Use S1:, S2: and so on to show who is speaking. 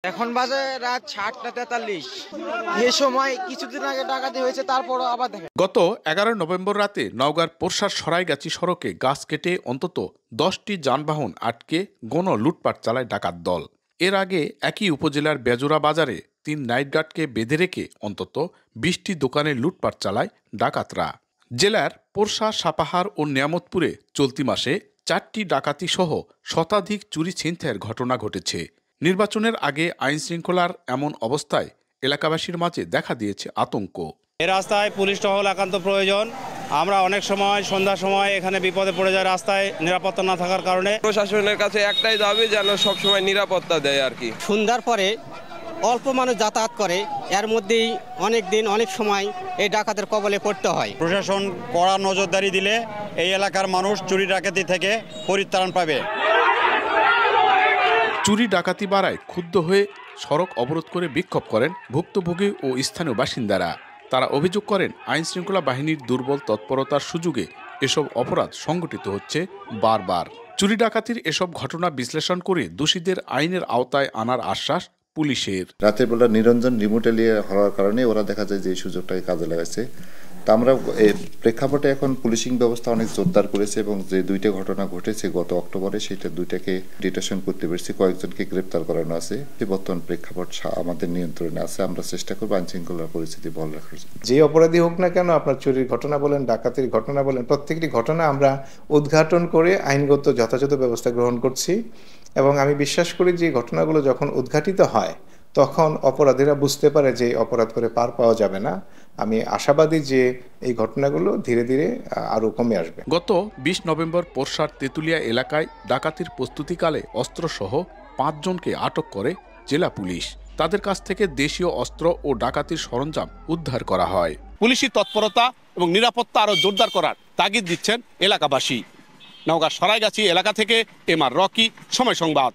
S1: এখন বাজে রাত 7:43। এই সময় কিছুদিন আগে ডাকাতি হয়েছে, তারপরও আবার দেখেন।
S2: গত 11 নভেম্বর রাতে নওগাঁর পোরশার সরাইগাছি সড়কে গাছ কেটে অন্তত 10টি যানবাহন আটকে গণ লুটপাট চালায় ডাকাত দল। এর আগে একই উপজেলার বেজোরা বাজারে 3 নাইট গার্ডকে বেঁধে রেখে অন্তত 20টি দোকানে লুটপাট চালায় ডাকাতরা। জেলার পোরশা, সাপাহার ও নিয়ামতপুরে চলতি মাসে 4টি ডাকাতি সহ শতাধিক চুরি ছিনতাইয়ের ঘটনা ঘটেছে। নির্বাচনের আগে আইন শৃঙ্খলার এমন অবস্থায় এলাকাবাসীর মাঝে দেখা দিয়েছে আতঙ্ক।
S3: এই রাস্তায় পুলিশ টহল একান্ত প্রয়োজন। আমরা অনেক সময় সন্ধ্যার সময় এখানে বিপদে পড়ে যায় রাস্তায় নিরাপত্তা না থাকার কারণে।
S4: প্রশাসনের কাছে একটাই দাবি, যেন সবসময় নিরাপত্তা দেয় আর কি।
S5: সন্ধ্যার পরে অল্প মানুষ যাতায়াত করে, এর মধ্যেই অনেক দিন অনেক সময় এই ডাকাতের কবলে পড়তে হয়।
S3: প্রশাসন কড়া নজরদারি দিলে এই এলাকার মানুষ চুরি ডাকাতি থেকে পরিত্রাণ পাবে।
S2: চুরি ডাকাতি বাড়ায় ক্ষুব্ধ হয়ে সড়ক অবরোধ করে বিক্ষোভ করেন ভুক্তভোগী ও স্থানীয় বাসিন্দারা। তারা অভিযোগ করেন আইন শৃঙ্খলা বাহিনীর দুর্বল তৎপরতার সুযোগে এসব অপরাধ সংঘটিত হচ্ছে বারবার। চুরি ডাকাতির এসব ঘটনা বিশ্লেষণ করে দোষীদের আইনের আওতায় আনার আশ্বাস পুলিশের।
S6: রাতের বেলা নিরঞ্জন রিমোটেলি হওয়ার কারণে ওরা দেখা যায় যে এই সুযোগটাকে কাজে লাগাচ্ছে। তা আমরা এই প্রেক্ষাপটে এখন পুলিশিং ব্যবস্থা অনেক জোরদার করেছে এবং যে 2টা ঘটনা ঘটেছে গত অক্টোবরে, সেটা 2টাকে ডিটেকশন করতে পেরেছি, কয়েকজনকে গ্রেপ্তার করানো আছে। বর্তমান প্রেক্ষাপট আমাদের নিয়ন্ত্রণে আছে। আমরা চেষ্টা করবো আইন শৃঙ্খলার পরিস্থিতি বহাল রাখার জন্য।
S7: যে অপরাধী হোক না কেন, আপনার চুরির ঘটনা বলেন, ডাকাতির ঘটনা বলেন, প্রত্যেকটি ঘটনা আমরা উদ্ঘাটন করে আইনগত যথাযথ ব্যবস্থা গ্রহণ করছি। এবং আমি বিশ্বাস করি যে ঘটনাগুলো যখন উদ্ঘাটিত হয় তখন অপরাধীরা বুঝতে পারে যে অপরাধ করে পার পাওয়া যাবে না। আমি আশাবাদী যে এই ঘটনাগুলো ধীরে ধীরে আরো কমে আসবে।
S2: গত 20 নভেম্বর পোরশার তেতুলিয়া এলাকায় ডাকাতির প্রস্তুতিকালে অস্ত্রসহ 5 জনকে আটক করে জেলা পুলিশ। তাদের কাছ থেকে দেশীয় অস্ত্র ও ডাকাতির সরঞ্জাম উদ্ধার করা হয়।
S8: পুলিশি তৎপরতা এবং নিরাপত্তা আরো জোরদার করার তাগিদ দিচ্ছেন এলাকাবাসী। নওগাঁ সরাইগাছি এলাকা থেকে এম আর রকি, সময় সংবাদ।